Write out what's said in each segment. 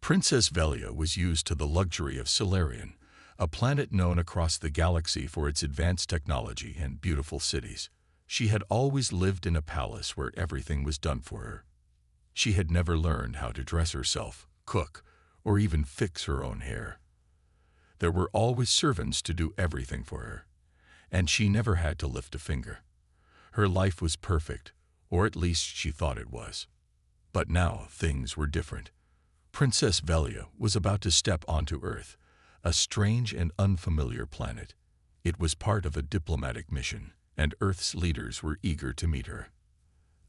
Princess Velia was used to the luxury of Solarian, a planet known across the galaxy for its advanced technology and beautiful cities. She had always lived in a palace where everything was done for her. She had never learned how to dress herself, cook, or even fix her own hair. There were always servants to do everything for her, and she never had to lift a finger. Her life was perfect, or at least she thought it was. But now things were different. Princess Velia was about to step onto Earth, a strange and unfamiliar planet. It was part of a diplomatic mission, and Earth's leaders were eager to meet her.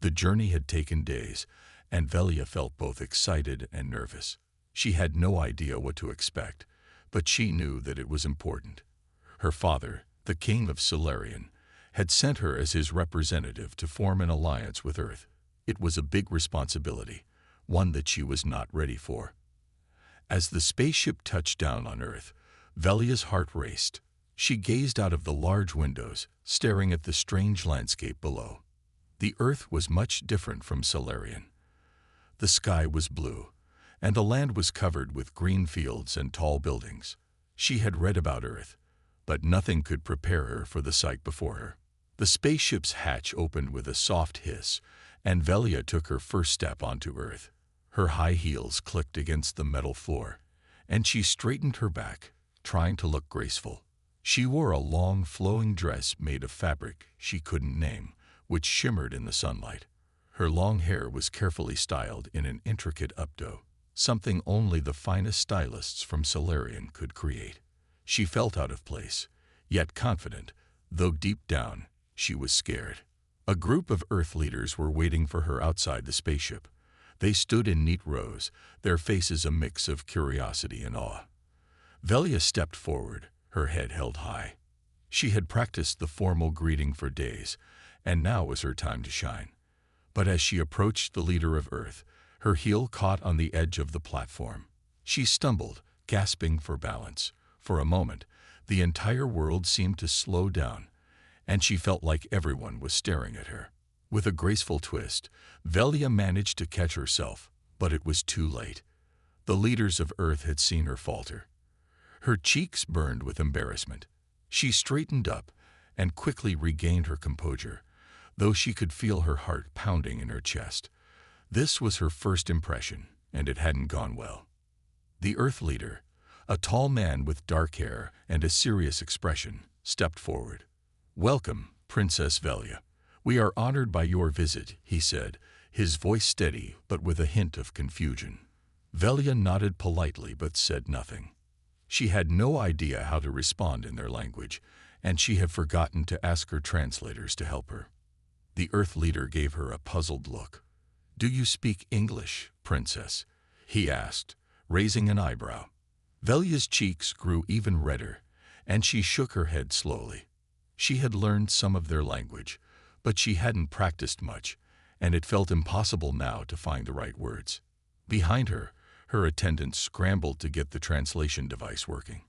The journey had taken days, and Velia felt both excited and nervous. She had no idea what to expect, but she knew that it was important. Her father, the king of Solarian, had sent her as his representative to form an alliance with Earth. It was a big responsibility, one that she was not ready for. As the spaceship touched down on Earth, Velia's heart raced. She gazed out of the large windows, staring at the strange landscape below. The Earth was much different from Solarian. The sky was blue, and the land was covered with green fields and tall buildings. She had read about Earth, but nothing could prepare her for the sight before her. The spaceship's hatch opened with a soft hiss, and Velia took her first step onto Earth. Her high heels clicked against the metal floor, and she straightened her back, trying to look graceful. She wore a long, flowing dress made of fabric she couldn't name, which shimmered in the sunlight. Her long hair was carefully styled in an intricate updo, something only the finest stylists from Solarian could create. She felt out of place, yet confident, though deep down, she was scared. A group of Earth leaders were waiting for her outside the spaceship. They stood in neat rows, their faces a mix of curiosity and awe. Velia stepped forward, her head held high. She had practiced the formal greeting for days, and now was her time to shine. But as she approached the leader of Earth, her heel caught on the edge of the platform. She stumbled, gasping for balance. For a moment, the entire world seemed to slow down, and she felt like everyone was staring at her. With a graceful twist, Velia managed to catch herself, but it was too late. The leaders of Earth had seen her falter. Her cheeks burned with embarrassment. She straightened up and quickly regained her composure, though she could feel her heart pounding in her chest. This was her first impression, and it hadn't gone well. The Earth leader, a tall man with dark hair and a serious expression, stepped forward. "Welcome, Princess Velia. We are honored by your visit," he said, his voice steady but with a hint of confusion. Velia nodded politely but said nothing. She had no idea how to respond in their language, and she had forgotten to ask her translators to help her. The Earth leader gave her a puzzled look. "Do you speak English, Princess?" he asked, raising an eyebrow. Velia's cheeks grew even redder, and she shook her head slowly. She had learned some of their language, but she hadn't practiced much, and it felt impossible now to find the right words. Behind her, her attendants scrambled to get the translation device working.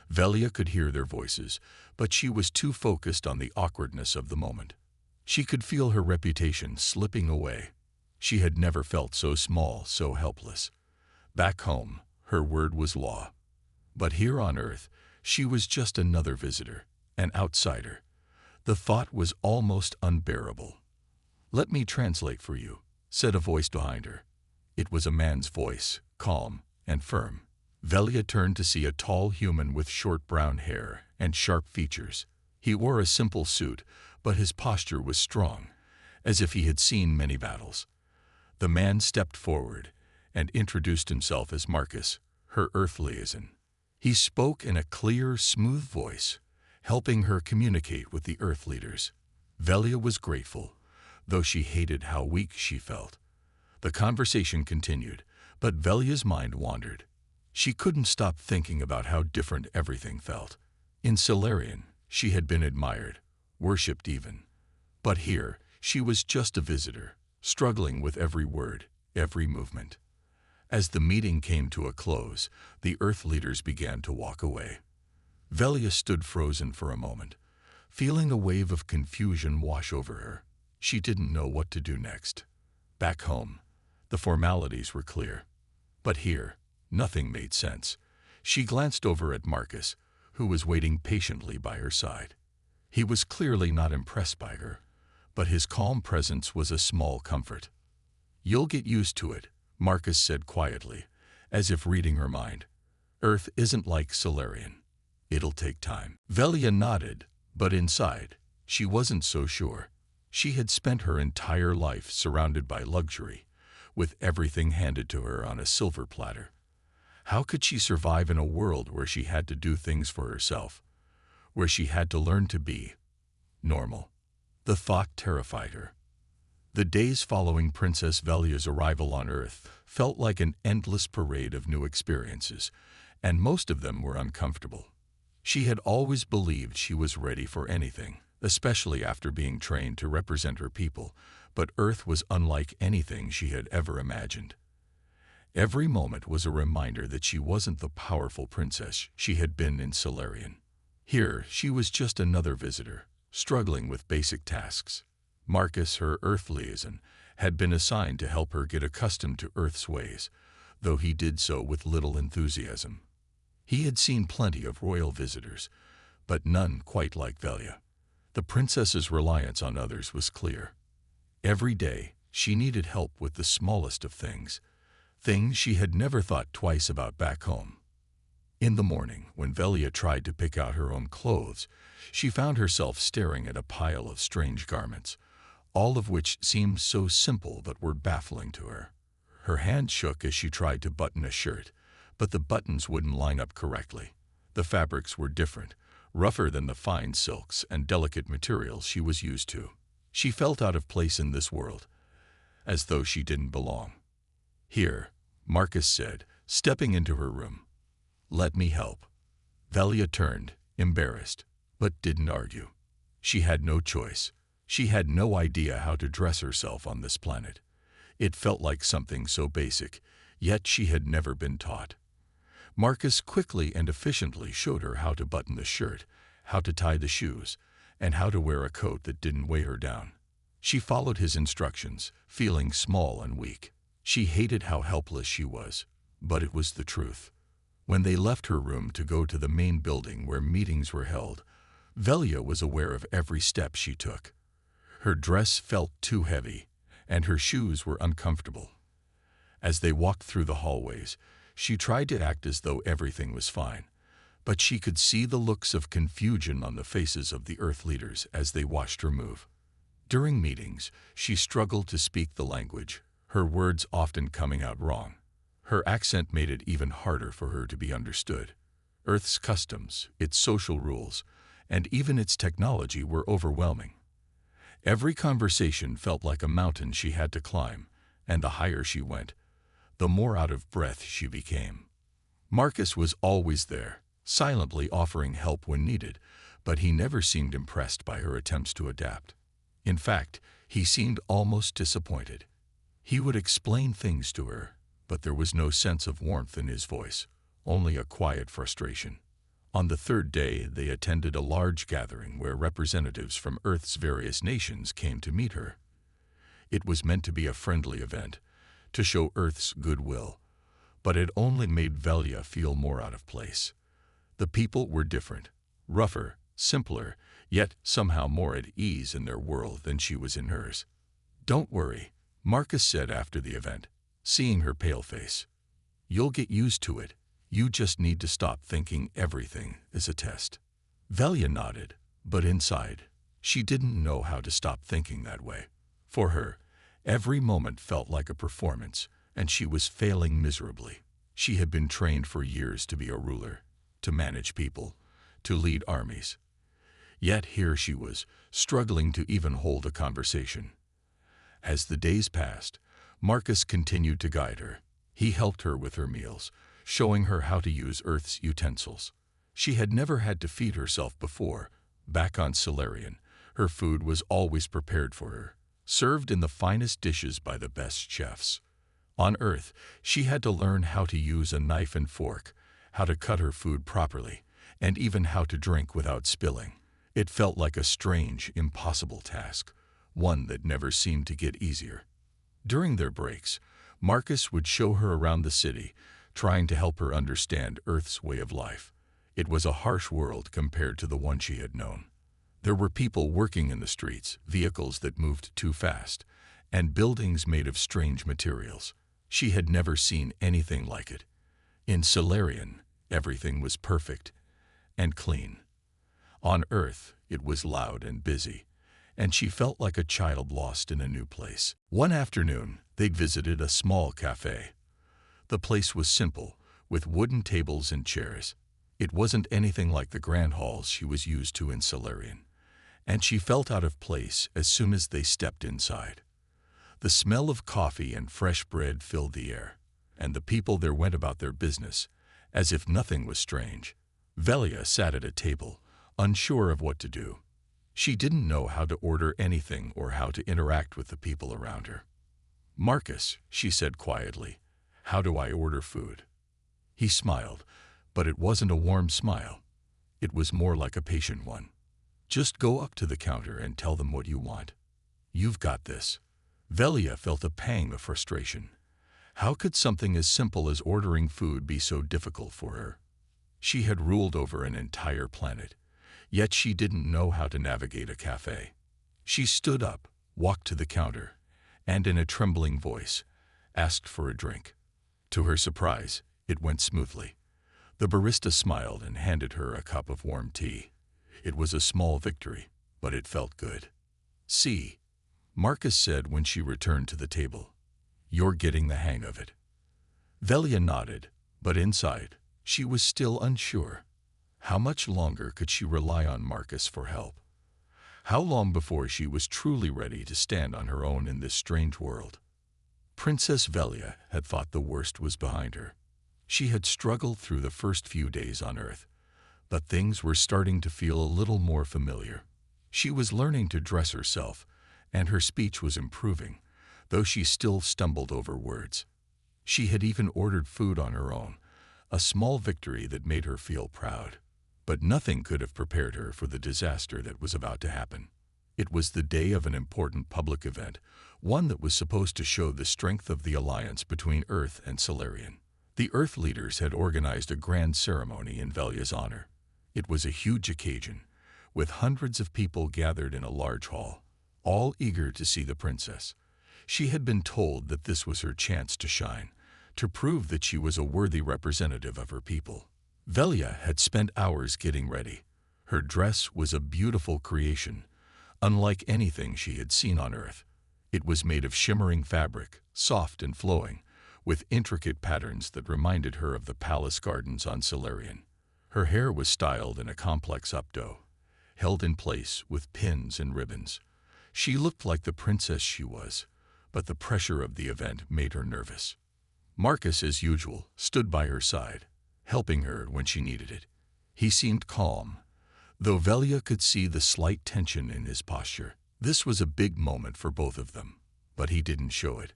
Velia could hear their voices, but she was too focused on the awkwardness of the moment. She could feel her reputation slipping away. She had never felt so small, so helpless. Back home, her word was law. But here on Earth, she was just another visitor, an outsider. The thought was almost unbearable. "Let me translate for you," said a voice behind her. It was a man's voice, calm and firm. Velia turned to see a tall human with short brown hair and sharp features. He wore a simple suit, but his posture was strong, as if he had seen many battles. The man stepped forward and introduced himself as Marcus, her Earth liaison. He spoke in a clear, smooth voice, helping her communicate with the Earth leaders. Velia was grateful, though she hated how weak she felt. The conversation continued, but Velia's mind wandered. She couldn't stop thinking about how different everything felt. In Solarian, she had been admired, worshipped even. But here, she was just a visitor, struggling with every word, every movement. As the meeting came to a close, the Earth leaders began to walk away. Velia stood frozen for a moment, feeling a wave of confusion wash over her. She didn't know what to do next. Back home, the formalities were clear. But here, Nothing made sense. She glanced over at Marcus, who was waiting patiently by her side. He was clearly not impressed by her, but his calm presence was a small comfort. "You'll get used to it," Marcus said quietly, as if reading her mind. "Earth isn't like Solarian. It'll take time." Velia nodded, but inside, she wasn't so sure. She had spent her entire life surrounded by luxury, with everything handed to her on a silver platter. How could she survive in a world where she had to do things for herself, where she had to learn to be normal? The thought terrified her. The days following Princess Velia's arrival on Earth felt like an endless parade of new experiences, and most of them were uncomfortable. She had always believed she was ready for anything, especially after being trained to represent her people, but Earth was unlike anything she had ever imagined. Every moment was a reminder that she wasn't the powerful princess she had been in Solarian. Here, she was just another visitor, struggling with basic tasks. Marcus, her Earth liaison, had been assigned to help her get accustomed to Earth's ways, though he did so with little enthusiasm. He had seen plenty of royal visitors, but none quite like Velia. The princess's reliance on others was clear. Every day, she needed help with the smallest of things she had never thought twice about back home. In the morning, when Velia tried to pick out her own clothes, she found herself staring at a pile of strange garments, all of which seemed so simple but were baffling to her. Her hand shook as she tried to button a shirt, but the buttons wouldn't line up correctly. The fabrics were different, rougher than the fine silks and delicate materials she was used to. She felt out of place in this world, as though she didn't belong. "Here," Marcus said, stepping into her room. "Let me help." Velia turned, embarrassed, but didn't argue. She had no choice. She had no idea how to dress herself on this planet. It felt like something so basic, yet she had never been taught. Marcus quickly and efficiently showed her how to button the shirt, how to tie the shoes, and how to wear a coat that didn't weigh her down. She followed his instructions, feeling small and weak. She hated how helpless she was, but it was the truth. When they left her room to go to the main building where meetings were held, Velia was aware of every step she took. Her dress felt too heavy, and her shoes were uncomfortable. As they walked through the hallways, she tried to act as though everything was fine, but she could see the looks of confusion on the faces of the Earth leaders as they watched her move. During meetings, she struggled to speak the language, her words often coming out wrong. Her accent made it even harder for her to be understood. Earth's customs, its social rules, and even its technology were overwhelming. Every conversation felt like a mountain she had to climb, and the higher she went, the more out of breath she became. Marcus was always there, silently offering help when needed, but he never seemed impressed by her attempts to adapt. In fact, he seemed almost disappointed. He would explain things to her, but there was no sense of warmth in his voice, only a quiet frustration. On the third day, they attended a large gathering where representatives from Earth's various nations came to meet her. It was meant to be a friendly event, to show Earth's goodwill, but it only made Velia feel more out of place. The people were different, rougher, simpler, yet somehow more at ease in their world than she was in hers. "Don't worry," Marcus said after the event, seeing her pale face. "You'll get used to it. You just need to stop thinking everything is a test." Velia nodded, but inside, she didn't know how to stop thinking that way. For her, every moment felt like a performance, and she was failing miserably. She had been trained for years to be a ruler, to manage people, to lead armies. Yet here she was, struggling to even hold a conversation. As the days passed, Marcus continued to guide her. He helped her with her meals, showing her how to use Earth's utensils. She had never had to feed herself before. Back on Solarian, her food was always prepared for her, served in the finest dishes by the best chefs. On Earth, she had to learn how to use a knife and fork, how to cut her food properly, and even how to drink without spilling. It felt like a strange, impossible task, one that never seemed to get easier. During their breaks, Marcus would show her around the city, trying to help her understand Earth's way of life. It was a harsh world compared to the one she had known. There were people working in the streets, vehicles that moved too fast, and buildings made of strange materials. She had never seen anything like it. In Solarian, everything was perfect and clean. On Earth, it was loud and busy, and she felt like a child lost in a new place. One afternoon, they'd visited a small cafe. The place was simple, with wooden tables and chairs. It wasn't anything like the grand halls she was used to in Solarian, and she felt out of place as soon as they stepped inside. The smell of coffee and fresh bread filled the air, and the people there went about their business, as if nothing was strange. Velia sat at a table, unsure of what to do. She didn't know how to order anything or how to interact with the people around her. "Marcus," she said quietly, "how do I order food?" He smiled, but it wasn't a warm smile. It was more like a patient one. "Just go up to the counter and tell them what you want. You've got this." Velia felt a pang of frustration. How could something as simple as ordering food be so difficult for her? She had ruled over an entire planet, yet she didn't know how to navigate a cafe. She stood up, walked to the counter, and in a trembling voice, asked for a drink. To her surprise, it went smoothly. The barista smiled and handed her a cup of warm tea. It was a small victory, but it felt good. "See," Marcus said when she returned to the table. "You're getting the hang of it." Velia nodded, but inside, she was still unsure. How much longer could she rely on Marcus for help? How long before she was truly ready to stand on her own in this strange world? Princess Velia had thought the worst was behind her. She had struggled through the first few days on Earth, but things were starting to feel a little more familiar. She was learning to dress herself, and her speech was improving, though she still stumbled over words. She had even ordered food on her own, a small victory that made her feel proud. But nothing could have prepared her for the disaster that was about to happen. It was the day of an important public event, one that was supposed to show the strength of the alliance between Earth and Solarian. The Earth leaders had organized a grand ceremony in Velia's honor. It was a huge occasion, with hundreds of people gathered in a large hall, all eager to see the princess. She had been told that this was her chance to shine, to prove that she was a worthy representative of her people. Velia had spent hours getting ready. Her dress was a beautiful creation, unlike anything she had seen on Earth. It was made of shimmering fabric, soft and flowing, with intricate patterns that reminded her of the palace gardens on Solarian. Her hair was styled in a complex updo, held in place with pins and ribbons. She looked like the princess she was, but the pressure of the event made her nervous. Marcus, as usual, stood by her side, helping her when she needed it. He seemed calm, though Velia could see the slight tension in his posture. This was a big moment for both of them, but he didn't show it.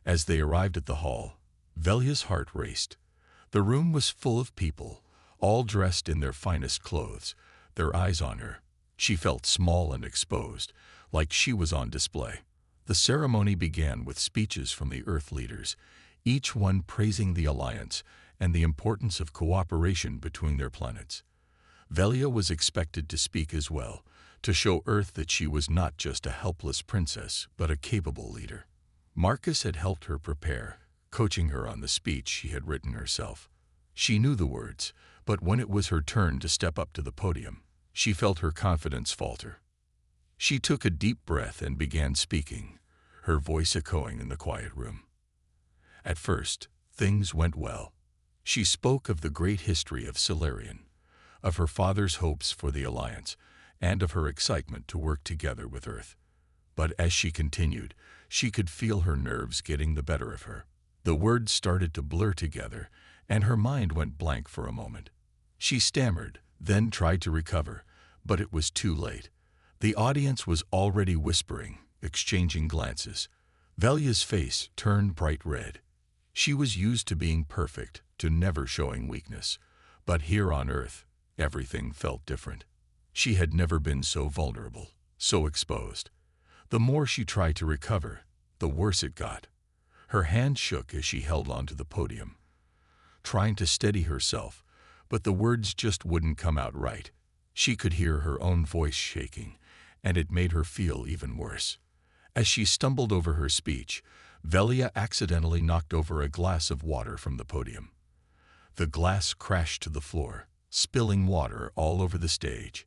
As they arrived at the hall, Velia's heart raced. The room was full of people, all dressed in their finest clothes, their eyes on her. She felt small and exposed, like she was on display. The ceremony began with speeches from the Earth leaders, each one praising the alliance and the importance of cooperation between their planets. Velia was expected to speak as well, to show Earth that she was not just a helpless princess, but a capable leader. Marcus had helped her prepare, coaching her on the speech she had written herself. She knew the words, but when it was her turn to step up to the podium, she felt her confidence falter. She took a deep breath and began speaking, her voice echoing in the quiet room. At first, things went well. She spoke of the great history of Solarian, of her father's hopes for the alliance, and of her excitement to work together with Earth. But as she continued, she could feel her nerves getting the better of her. The words started to blur together, and her mind went blank for a moment. She stammered, then tried to recover, but it was too late. The audience was already whispering, exchanging glances. Velia's face turned bright red. She was used to being perfect, to never showing weakness. But here on Earth, everything felt different. She had never been so vulnerable, so exposed. The more she tried to recover, the worse it got. Her hand shook as she held onto the podium. trying to steady herself, but the words just wouldn't come out right. She could hear her own voice shaking, and it made her feel even worse. As she stumbled over her speech, Velia accidentally knocked over a glass of water from the podium. The glass crashed to the floor, spilling water all over the stage.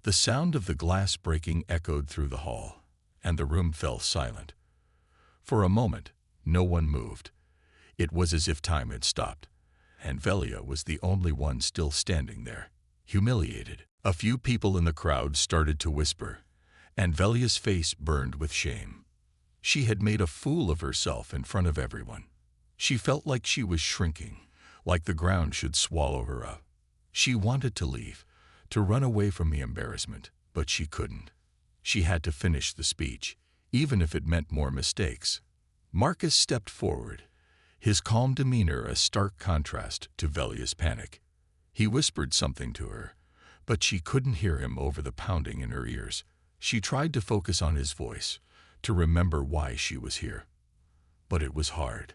The sound of the glass breaking echoed through the hall, and the room fell silent. For a moment, no one moved. It was as if time had stopped, and Velia was the only one still standing there, humiliated. A few people in the crowd started to whisper, and Velia's face burned with shame. She had made a fool of herself in front of everyone. She felt like she was shrinking, like the ground should swallow her up. She wanted to leave, to run away from the embarrassment, but she couldn't. She had to finish the speech, even if it meant more mistakes. Marcus stepped forward, his calm demeanor a stark contrast to Velia's panic. He whispered something to her, but she couldn't hear him over the pounding in her ears. She tried to focus on his voice, to remember why she was here. But it was hard.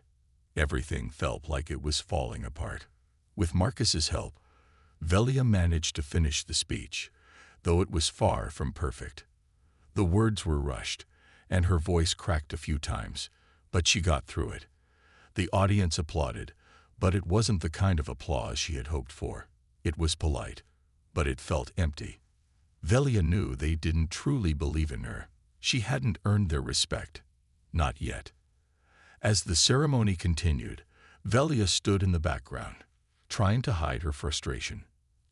Everything felt like it was falling apart. With Marcus's help, Velia managed to finish the speech, though it was far from perfect. The words were rushed, and her voice cracked a few times, but she got through it. The audience applauded, but it wasn't the kind of applause she had hoped for. It was polite, but it felt empty. Velia knew they didn't truly believe in her. She hadn't earned their respect. Not yet. As the ceremony continued, Velia stood in the background, trying to hide her frustration.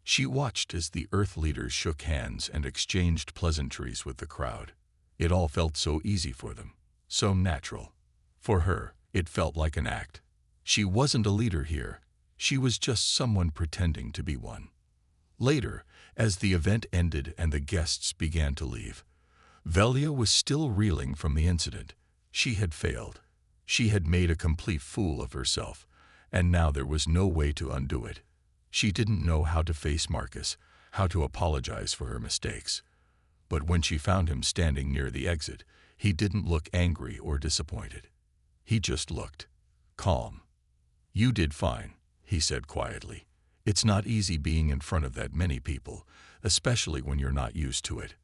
She watched as the Earth leaders shook hands and exchanged pleasantries with the crowd. It all felt so easy for them, so natural. For her, it felt like an act. She wasn't a leader here. She was just someone pretending to be one. Later, as the event ended and the guests began to leave, Velia was still reeling from the incident. She had failed. She had made a complete fool of herself, and now there was no way to undo it. She didn't know how to face Marcus, how to apologize for her mistakes. But when she found him standing near the exit, he didn't look angry or disappointed. He just looked calm. "You did fine," he said quietly. "It's not easy being in front of that many people, especially when you're not used to it."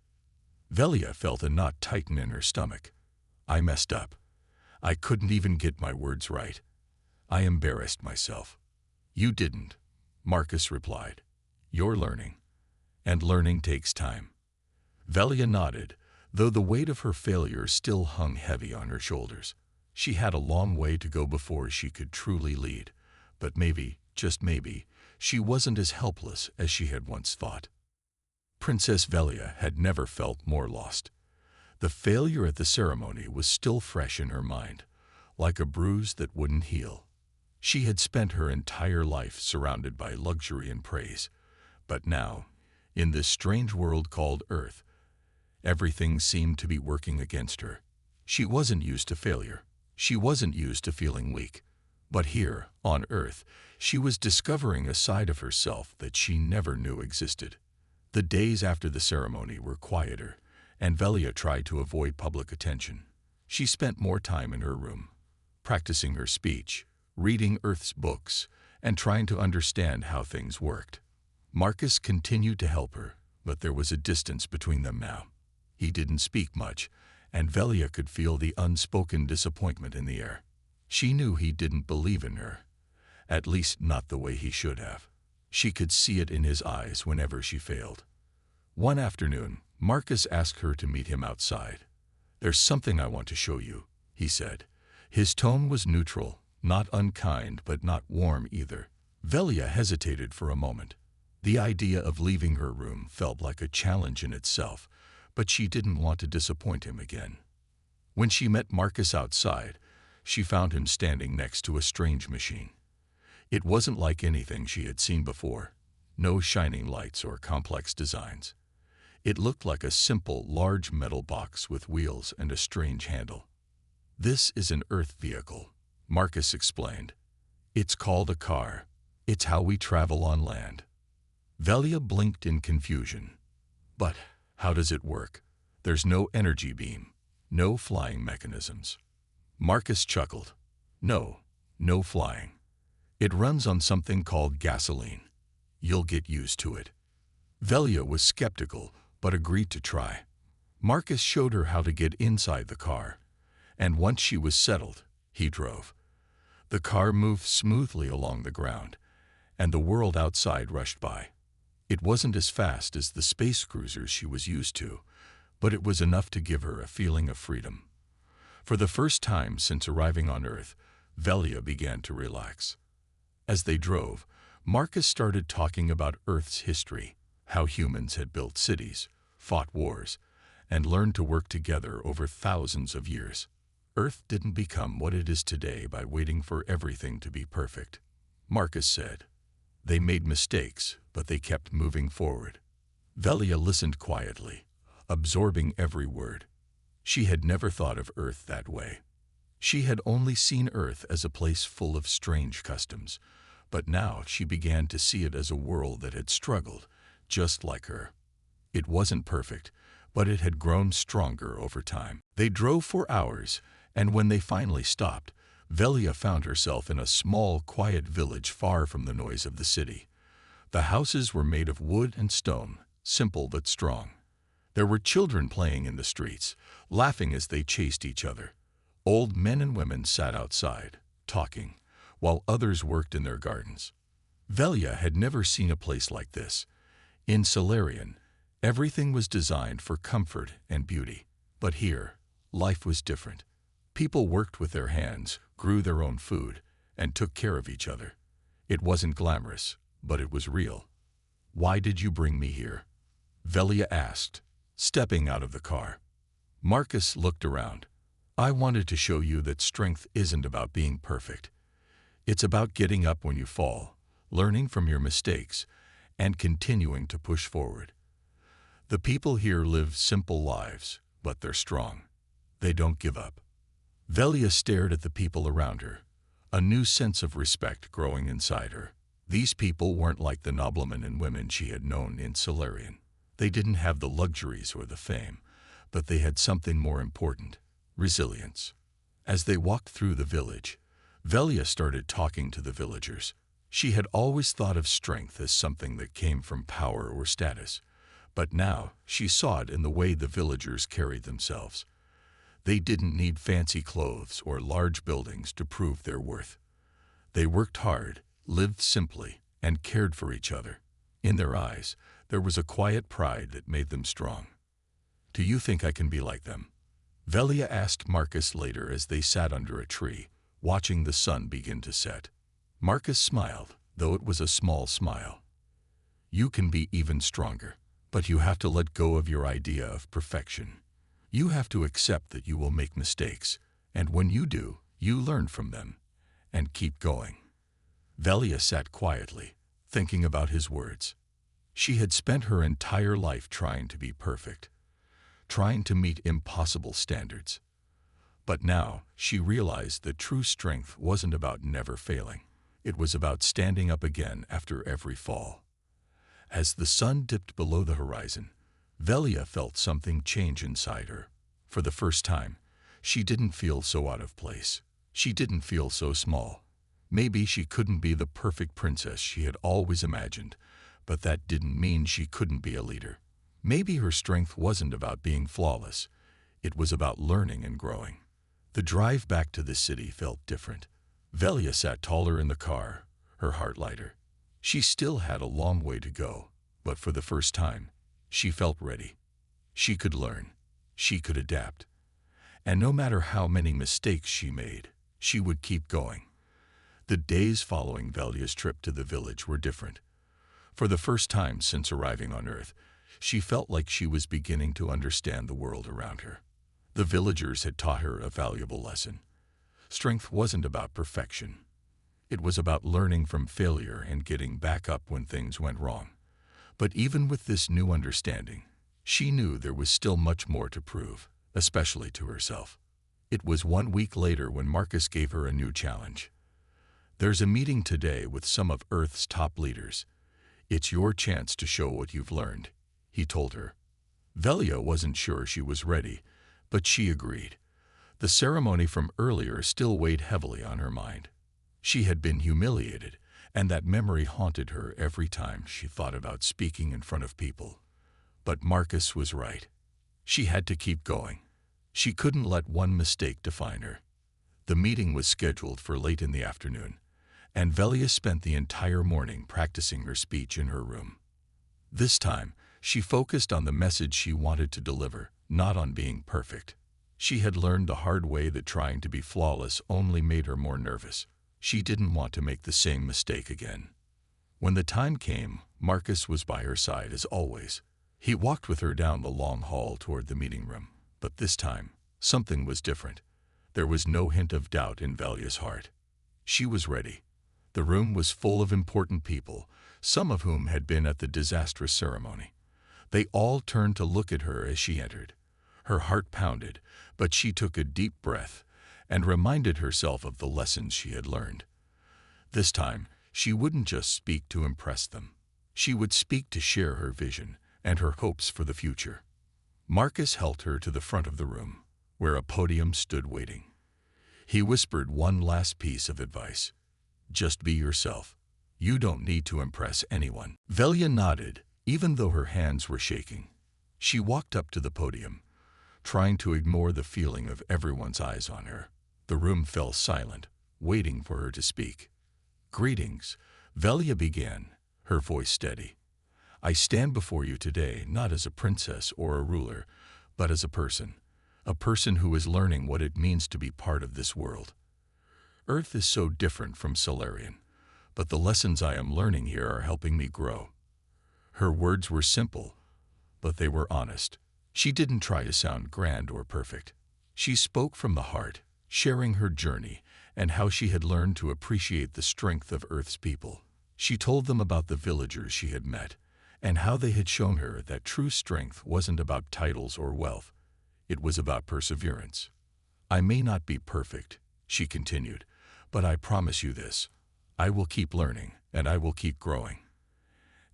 Velia felt a knot tighten in her stomach. "I messed up. I couldn't even get my words right. I embarrassed myself." "You didn't," Marcus replied. "You're learning, and learning takes time." Velia nodded, though the weight of her failure still hung heavy on her shoulders. She had a long way to go before she could truly lead, but maybe, just maybe, she wasn't as helpless as she had once thought. Princess Velia had never felt more lost. The failure at the ceremony was still fresh in her mind, like a bruise that wouldn't heal. She had spent her entire life surrounded by luxury and praise, but now, in this strange world called Earth, everything seemed to be working against her. She wasn't used to failure. She wasn't used to feeling weak. But here, on Earth, she was discovering a side of herself that she never knew existed. The days after the ceremony were quieter, and Velia tried to avoid public attention. She spent more time in her room, practicing her speech, reading Earth's books, and trying to understand how things worked. Marcus continued to help her, but there was a distance between them now. He didn't speak much, and Velia could feel the unspoken disappointment in the air. She knew he didn't believe in her, at least not the way he should have. She could see it in his eyes whenever she failed. One afternoon, Marcus asked her to meet him outside. "There's something I want to show you," he said. His tone was neutral, not unkind but not warm either. Velia hesitated for a moment. The idea of leaving her room felt like a challenge in itself, but she didn't want to disappoint him again. When she met Marcus outside, she found him standing next to a strange machine. It wasn't like anything she had seen before. No shining lights or complex designs. It looked like a simple, large metal box with wheels and a strange handle. "This is an Earth vehicle," Marcus explained. "It's called a car. It's how we travel on land." Velia blinked in confusion. "But how does it work? There's no energy beam, no flying mechanisms." Marcus chuckled. No flying. It runs on something called gasoline. You'll get used to it." Velia was skeptical, but agreed to try. Marcus showed her how to get inside the car, and once she was settled, he drove. The car moved smoothly along the ground, and the world outside rushed by. It wasn't as fast as the space cruisers she was used to, but it was enough to give her a feeling of freedom. For the first time since arriving on Earth, Velia began to relax. As they drove, Marcus started talking about Earth's history, how humans had built cities, fought wars, and learned to work together over thousands of years. Earth didn't become what it is today by waiting for everything to be perfect. Marcus said, "They made mistakes, but they kept moving forward." Velia listened quietly, absorbing every word. She had never thought of Earth that way. She had only seen Earth as a place full of strange customs, but now she began to see it as a world that had struggled, just like her. It wasn't perfect, but it had grown stronger over time. They drove for hours, and when they finally stopped, Velia found herself in a small, quiet village far from the noise of the city. The houses were made of wood and stone, simple but strong. There were children playing in the streets, laughing as they chased each other. Old men and women sat outside, talking, while others worked in their gardens. Velia had never seen a place like this. In Solarian, everything was designed for comfort and beauty. But here, life was different. People worked with their hands, grew their own food, and took care of each other. It wasn't glamorous, but it was real. "Why did you bring me here?" Velia asked, stepping out of the car. Marcus looked around. "I wanted to show you that strength isn't about being perfect. It's about getting up when you fall, learning from your mistakes, and continuing to push forward. The people here live simple lives, but they're strong. They don't give up." Velia stared at the people around her, a new sense of respect growing inside her. These people weren't like the noblemen and women she had known in Solarian. They didn't have the luxuries or the fame, but they had something more important: resilience. As they walked through the village, Velia started talking to the villagers. She had always thought of strength as something that came from power or status, but now she saw it in the way the villagers carried themselves. They didn't need fancy clothes or large buildings to prove their worth. They worked hard, lived simply, and cared for each other. In their eyes, there was a quiet pride that made them strong. "Do you think I can be like them?" Velia asked Marcus later as they sat under a tree, watching the sun begin to set. Marcus smiled, though it was a small smile. "You can be even stronger, but you have to let go of your idea of perfection. You have to accept that you will make mistakes, and when you do, you learn from them, and keep going." Velia sat quietly, thinking about his words. She had spent her entire life trying to be perfect, trying to meet impossible standards. But now she realized that true strength wasn't about never failing. It was about standing up again after every fall. As the sun dipped below the horizon, Velia felt something change inside her. For the first time, she didn't feel so out of place. She didn't feel so small. Maybe she couldn't be the perfect princess she had always imagined, but that didn't mean she couldn't be a leader. Maybe her strength wasn't about being flawless. It was about learning and growing. The drive back to the city felt different. Velia sat taller in the car, her heart lighter. She still had a long way to go, but for the first time, she felt ready. She could learn. She could adapt. And no matter how many mistakes she made, she would keep going. The days following Velia's trip to the village were different. For the first time since arriving on Earth, she felt like she was beginning to understand the world around her. The villagers had taught her a valuable lesson. Strength wasn't about perfection. It was about learning from failure and getting back up when things went wrong. But even with this new understanding, she knew there was still much more to prove, especially to herself. It was 1 week later when Marcus gave her a new challenge. "There's a meeting today with some of Earth's top leaders. It's your chance to show what you've learned," he told her. Velia wasn't sure she was ready, but she agreed. The ceremony from earlier still weighed heavily on her mind. She had been humiliated, and that memory haunted her every time she thought about speaking in front of people. But Marcus was right. She had to keep going. She couldn't let one mistake define her. The meeting was scheduled for late in the afternoon, and Velia spent the entire morning practicing her speech in her room. This time, she focused on the message she wanted to deliver, not on being perfect. She had learned the hard way that trying to be flawless only made her more nervous. She didn't want to make the same mistake again. When the time came, Marcus was by her side as always. He walked with her down the long hall toward the meeting room, but this time, something was different. There was no hint of doubt in Velia's heart. She was ready. The room was full of important people, some of whom had been at the disastrous ceremony. They all turned to look at her as she entered. Her heart pounded, but she took a deep breath and reminded herself of the lessons she had learned. This time, she wouldn't just speak to impress them. She would speak to share her vision and her hopes for the future. Marcus helped her to the front of the room, where a podium stood waiting. He whispered one last piece of advice. Just be yourself. You don't need to impress anyone. Velia nodded, even though her hands were shaking. She walked up to the podium, trying to ignore the feeling of everyone's eyes on her. The room fell silent, waiting for her to speak. Greetings, Velia began, her voice steady. I stand before you today not as a princess or a ruler, but as a person who is learning what it means to be part of this world. Earth is so different from Solarian, but the lessons I am learning here are helping me grow. Her words were simple, but they were honest. She didn't try to sound grand or perfect. She spoke from the heart, sharing her journey and how she had learned to appreciate the strength of Earth's people. She told them about the villagers she had met and how they had shown her that true strength wasn't about titles or wealth. It was about perseverance. I may not be perfect, she continued, but I promise you this. I will keep learning and I will keep growing.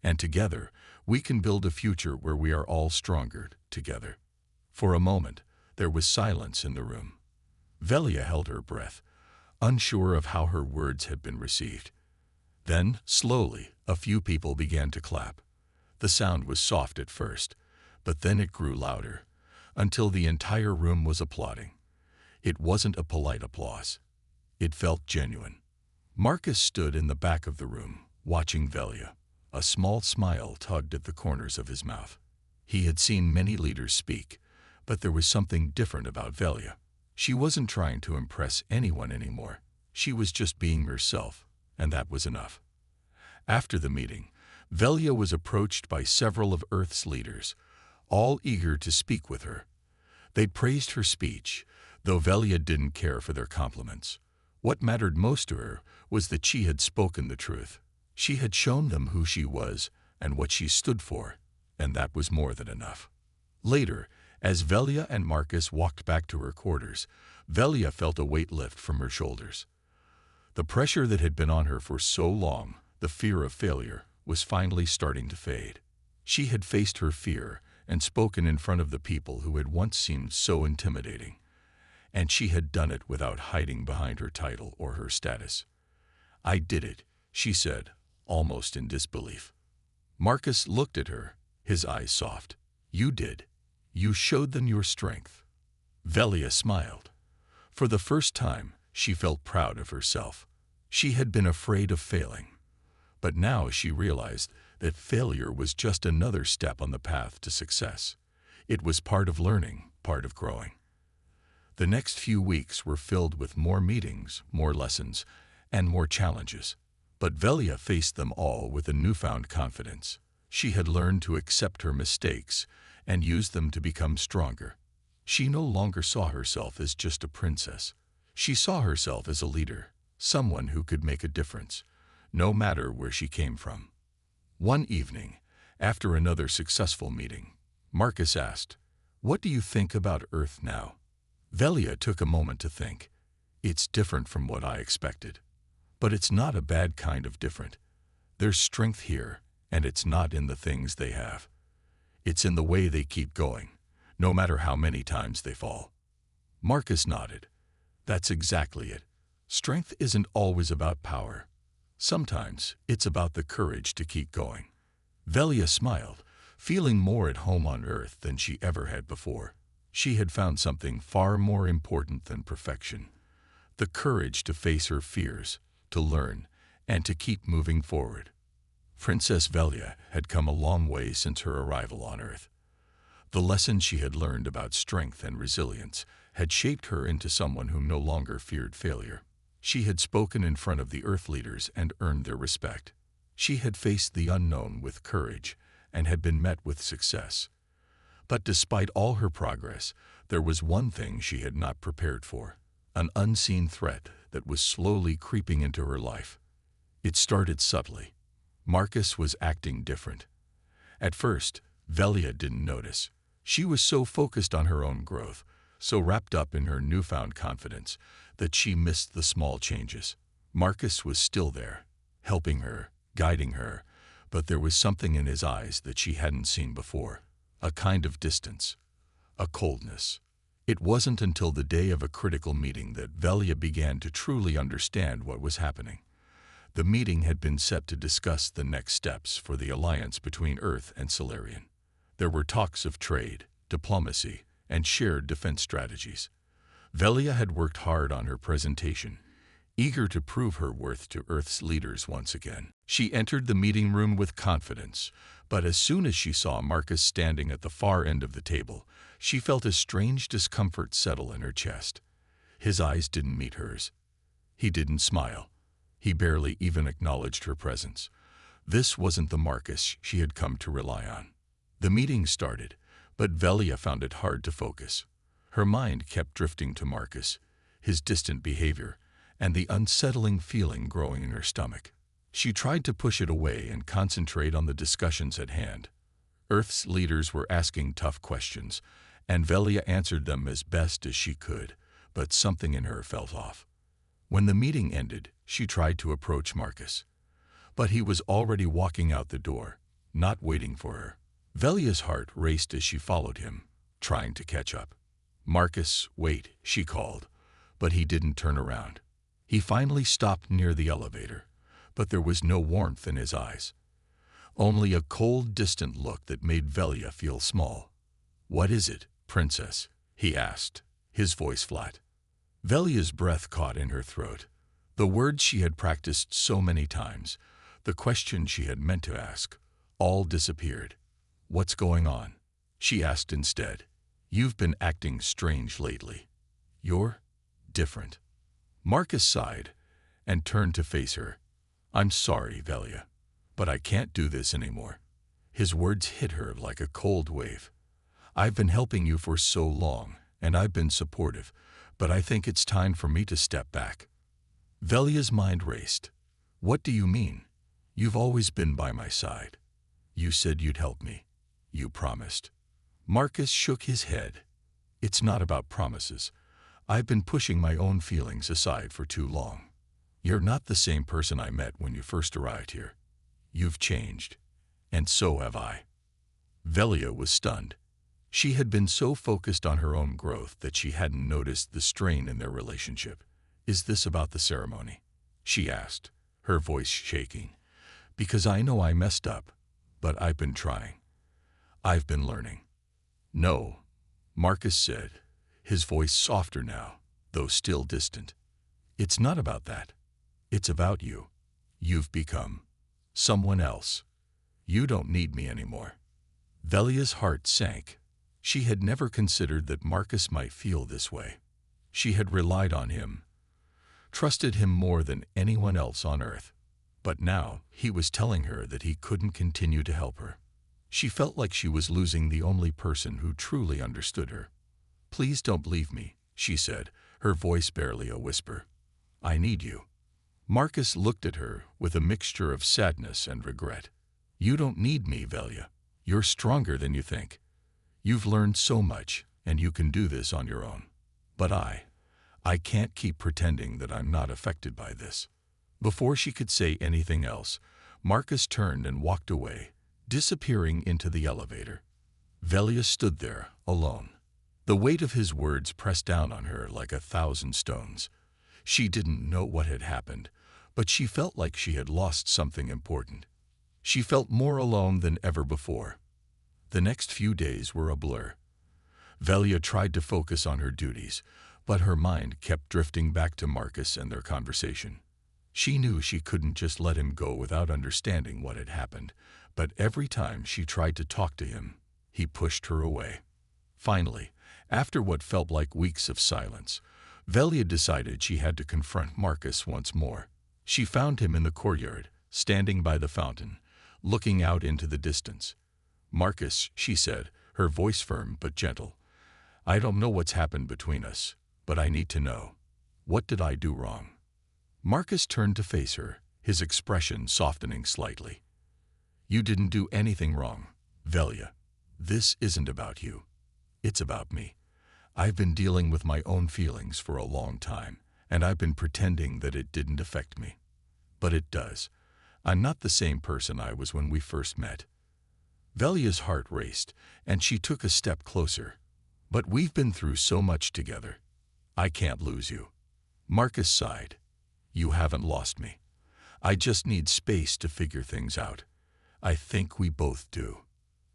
And together, we can build a future where we are all stronger together. For a moment, there was silence in the room. Velia held her breath, unsure of how her words had been received. Then, slowly, a few people began to clap. The sound was soft at first, but then it grew louder, until the entire room was applauding. It wasn't a polite applause. It felt genuine. Marcus stood in the back of the room, watching Velia. A small smile tugged at the corners of his mouth. He had seen many leaders speak, but there was something different about Velia. She wasn't trying to impress anyone anymore. She was just being herself, and that was enough. After the meeting, Velia was approached by several of Earth's leaders, all eager to speak with her. They praised her speech, though Velia didn't care for their compliments. What mattered most to her was that she had spoken the truth. She had shown them who she was and what she stood for, and that was more than enough. Later, as Velia and Marcus walked back to her quarters, Velia felt a weight lift from her shoulders. The pressure that had been on her for so long, the fear of failure, was finally starting to fade. She had faced her fear and spoken in front of the people who had once seemed so intimidating, and she had done it without hiding behind her title or her status. I did it, she said, almost in disbelief. Marcus looked at her, his eyes soft. You did. You showed them your strength. Velia smiled. For the first time, she felt proud of herself. She had been afraid of failing, but now she realized that failure was just another step on the path to success. It was part of learning, part of growing. The next few weeks were filled with more meetings, more lessons, and more challenges. But Velia faced them all with a newfound confidence. She had learned to accept her mistakes and use them to become stronger. She no longer saw herself as just a princess. She saw herself as a leader, someone who could make a difference, no matter where she came from. One evening, after another successful meeting, Marcus asked, "What do you think about Earth now?" Velia took a moment to think. It's different from what I expected. But it's not a bad kind of different. There's strength here, and it's not in the things they have. It's in the way they keep going, no matter how many times they fall. Marcus nodded. That's exactly it. Strength isn't always about power. Sometimes it's about the courage to keep going. Velia smiled, feeling more at home on Earth than she ever had before. She had found something far more important than perfection: the courage to face her fears, to learn, and to keep moving forward. Princess Velia had come a long way since her arrival on Earth. The lessons she had learned about strength and resilience had shaped her into someone who no longer feared failure. She had spoken in front of the Earth leaders and earned their respect. She had faced the unknown with courage and had been met with success. But despite all her progress, there was one thing she had not prepared for: an unseen threat that was slowly creeping into her life. It started subtly. Marcus was acting different. At first, Velia didn't notice. She was so focused on her own growth, so wrapped up in her newfound confidence, that she missed the small changes. Marcus was still there, helping her, guiding her, but there was something in his eyes that she hadn't seen before. A kind of distance, a coldness. It wasn't until the day of a critical meeting that Velia began to truly understand what was happening. The meeting had been set to discuss the next steps for the alliance between Earth and Solarian. There were talks of trade, diplomacy, and shared defense strategies. Velia had worked hard on her presentation, eager to prove her worth to Earth's leaders once again. She entered the meeting room with confidence, but as soon as she saw Marcus standing at the far end of the table, she felt a strange discomfort settle in her chest. His eyes didn't meet hers. He didn't smile. He barely even acknowledged her presence. This wasn't the Marcus she had come to rely on. The meeting started, but Velia found it hard to focus. Her mind kept drifting to Marcus, his distant behavior, and the unsettling feeling growing in her stomach. She tried to push it away and concentrate on the discussions at hand. Earth's leaders were asking tough questions, and Velia answered them as best as she could, but something in her felt off. When the meeting ended, she tried to approach Marcus, but he was already walking out the door, not waiting for her. Velia's heart raced as she followed him, trying to catch up. "Marcus, wait," she called, but he didn't turn around. He finally stopped near the elevator, but there was no warmth in his eyes. Only a cold, distant look that made Velia feel small. "What is it, Princess?" he asked, his voice flat. Velia's breath caught in her throat. The words she had practiced so many times, the questions she had meant to ask, all disappeared. "What's going on?" she asked instead. "You've been acting strange lately. You're different." Marcus sighed and turned to face her. "I'm sorry, Velia, but I can't do this anymore." His words hit her like a cold wave. "I've been helping you for so long, and I've been supportive, but I think it's time for me to step back." Velia's mind raced. "What do you mean? You've always been by my side. You said you'd help me. You promised." Marcus shook his head. "It's not about promises. I've been pushing my own feelings aside for too long. You're not the same person I met when you first arrived here. You've changed, and so have I." Velia was stunned. She had been so focused on her own growth that she hadn't noticed the strain in their relationship. "Is this about the ceremony?" she asked, her voice shaking. "Because I know I messed up, but I've been trying. I've been learning." "No," Marcus said, his voice softer now, though still distant. "It's not about that. It's about you. You've become someone else. You don't need me anymore." Velia's heart sank. She had never considered that Marcus might feel this way. She had relied on him, trusted him more than anyone else on Earth. But now he was telling her that he couldn't continue to help her. She felt like she was losing the only person who truly understood her. "Please don't leave me," she said, her voice barely a whisper. "I need you." Marcus looked at her with a mixture of sadness and regret. "You don't need me, Velia. You're stronger than you think. You've learned so much, and you can do this on your own. But I can't keep pretending that I'm not affected by this." Before she could say anything else, Marcus turned and walked away, disappearing into the elevator. Velia stood there, alone. The weight of his words pressed down on her like 1,000 stones. She didn't know what had happened, but she felt like she had lost something important. She felt more alone than ever before. The next few days were a blur. Velia tried to focus on her duties, but her mind kept drifting back to Marcus and their conversation. She knew she couldn't just let him go without understanding what had happened, but every time she tried to talk to him, he pushed her away. Finally, after what felt like weeks of silence, Velia decided she had to confront Marcus once more. She found him in the courtyard, standing by the fountain, looking out into the distance. "Marcus," she said, her voice firm but gentle, "I don't know what's happened between us, but I need to know. What did I do wrong?" Marcus turned to face her, his expression softening slightly. "You didn't do anything wrong, Velia. This isn't about you. It's about me. I've been dealing with my own feelings for a long time, and I've been pretending that it didn't affect me. But it does. I'm not the same person I was when we first met." Velia's heart raced, and she took a step closer. "But we've been through so much together. I can't lose you." Marcus sighed. "You haven't lost me. I just need space to figure things out. I think we both do."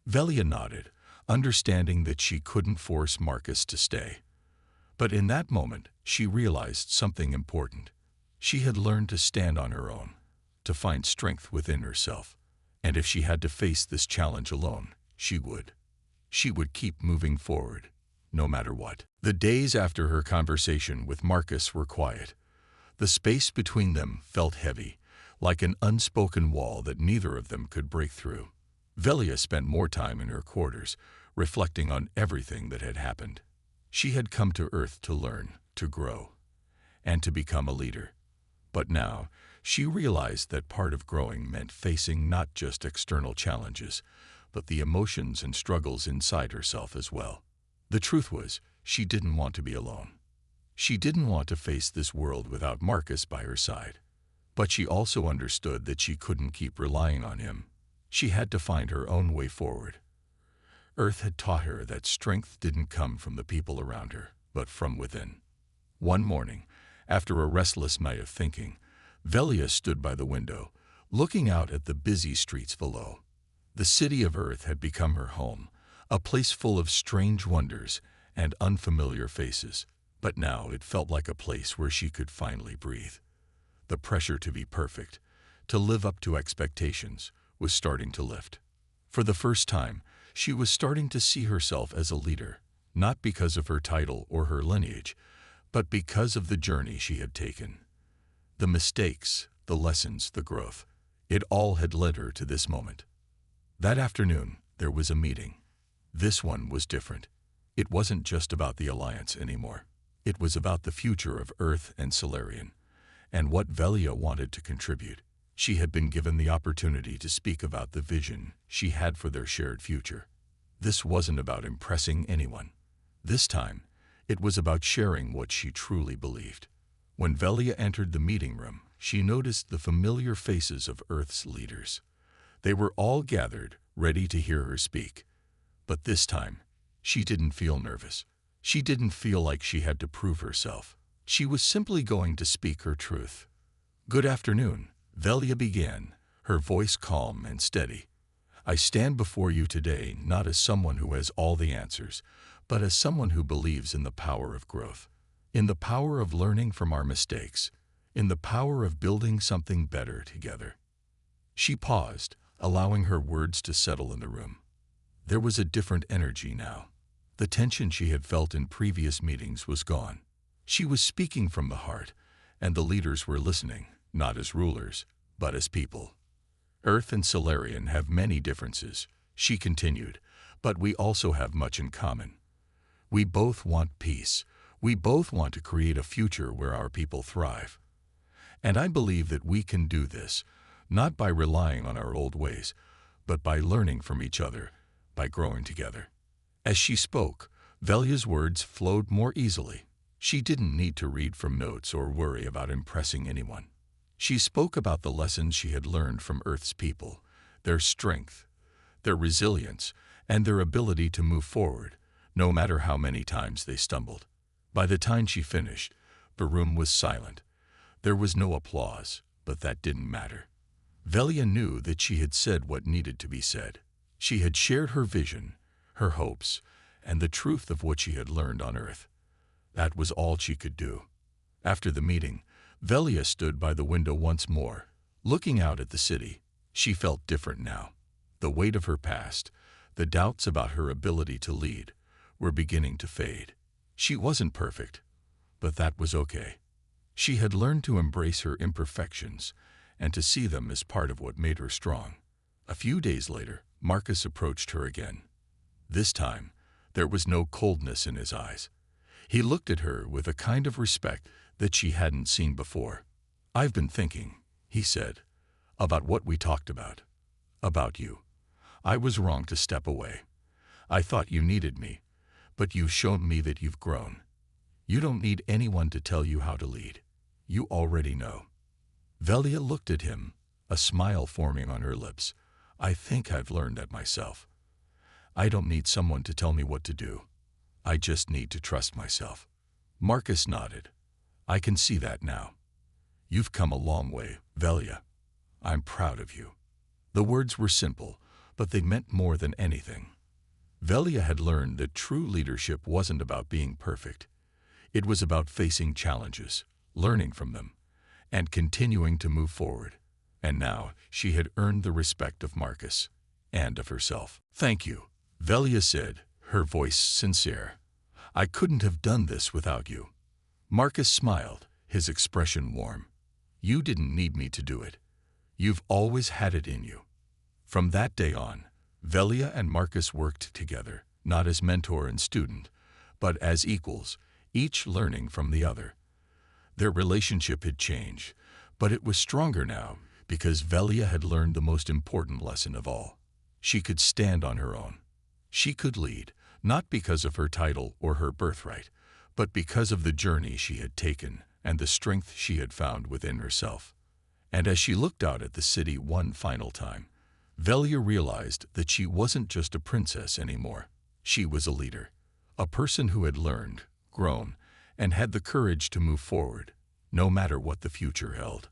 Velia nodded, understanding that she couldn't force Marcus to stay. But in that moment, she realized something important. She had learned to stand on her own, to find strength within herself. And if she had to face this challenge alone, she would. She would keep moving forward, no matter what. The days after her conversation with Marcus were quiet. The space between them felt heavy, like an unspoken wall that neither of them could break through. Velia spent more time in her quarters, reflecting on everything that had happened. She had come to Earth to learn, to grow, and to become a leader. But now, she realized that part of growing meant facing not just external challenges, but the emotions and struggles inside herself as well. The truth was, she didn't want to be alone. She didn't want to face this world without Marcus by her side. But she also understood that she couldn't keep relying on him. She had to find her own way forward. Earth had taught her that strength didn't come from the people around her, but from within. One morning, after a restless night of thinking, Velia stood by the window, looking out at the busy streets below. The city of Earth had become her home, a place full of strange wonders and unfamiliar faces. But now it felt like a place where she could finally breathe. The pressure to be perfect, to live up to expectations, was starting to lift. For the first time, she was starting to see herself as a leader, not because of her title or her lineage, but because of the journey she had taken. The mistakes, the lessons, the growth, it all had led her to this moment. That afternoon, there was a meeting. This one was different. It wasn't just about the Alliance anymore. It was about the future of Earth and Solarian, and what Velia wanted to contribute. She had been given the opportunity to speak about the vision she had for their shared future. This wasn't about impressing anyone. This time, it was about sharing what she truly believed. When Velia entered the meeting room, she noticed the familiar faces of Earth's leaders. They were all gathered, ready to hear her speak. But this time, she didn't feel nervous. She didn't feel like she had to prove herself. She was simply going to speak her truth. "Good afternoon," Velia began, her voice calm and steady. "I stand before you today not as someone who has all the answers, but as someone who believes in the power of growth, in the power of learning from our mistakes, in the power of building something better together." She paused, allowing her words to settle in the room. There was a different energy now. The tension she had felt in previous meetings was gone. She was speaking from the heart, and the leaders were listening, not as rulers, but as people. "Earth and Solarian have many differences," she continued, "but we also have much in common. We both want peace. We both want to create a future where our people thrive. And I believe that we can do this, not by relying on our old ways, but by learning from each other, by growing together." As she spoke, Velia's words flowed more easily. She didn't need to read from notes or worry about impressing anyone. She spoke about the lessons she had learned from Earth's people, their strength, their resilience, and their ability to move forward, no matter how many times they stumbled. By the time she finished, The room was silent. There was no applause, but that didn't matter. Velia knew that she had said what needed to be said. She had shared her vision, her hopes, and the truth of what she had learned on Earth. That was all she could do. After the meeting, Velia stood by the window once more, looking out at the city. She felt different now. The weight of her past, the doubts about her ability to lead, were beginning to fade. She wasn't perfect, but that was okay. She had learned to embrace her imperfections and to see them as part of what made her strong. A few days later, Marcus approached her again. This time, there was no coldness in his eyes. He looked at her with a kind of respect that she hadn't seen before. "I've been thinking," he said, "about what we talked about. About you. I was wrong to step away. I thought you needed me, but you've shown me that you've grown. You don't need anyone to tell you how to lead. You already know." Velia looked at him, a smile forming on her lips. "I think I've learned that myself. I don't need someone to tell me what to do. I just need to trust myself." Marcus nodded. "I can see that now. You've come a long way, Velia. I'm proud of you." The words were simple, but they meant more than anything. Velia had learned that true leadership wasn't about being perfect. It was about facing challenges, learning from them, and continuing to move forward. And now she had earned the respect of Marcus and of herself. "Thank you," Velia said, her voice sincere. "I couldn't have done this without you." Marcus smiled, his expression warm. "You didn't need me to do it. You've always had it in you." From that day on, Velia and Marcus worked together, not as mentor and student, but as equals, each learning from the other. Their relationship had changed, but it was stronger now because Velia had learned the most important lesson of all. She could stand on her own. She could lead, not because of her title or her birthright, but because of the journey she had taken and the strength she had found within herself. And as she looked out at the city one final time, Velia realized that she wasn't just a princess anymore. She was a leader, a person who had learned, grown, and had the courage to move forward, no matter what the future held.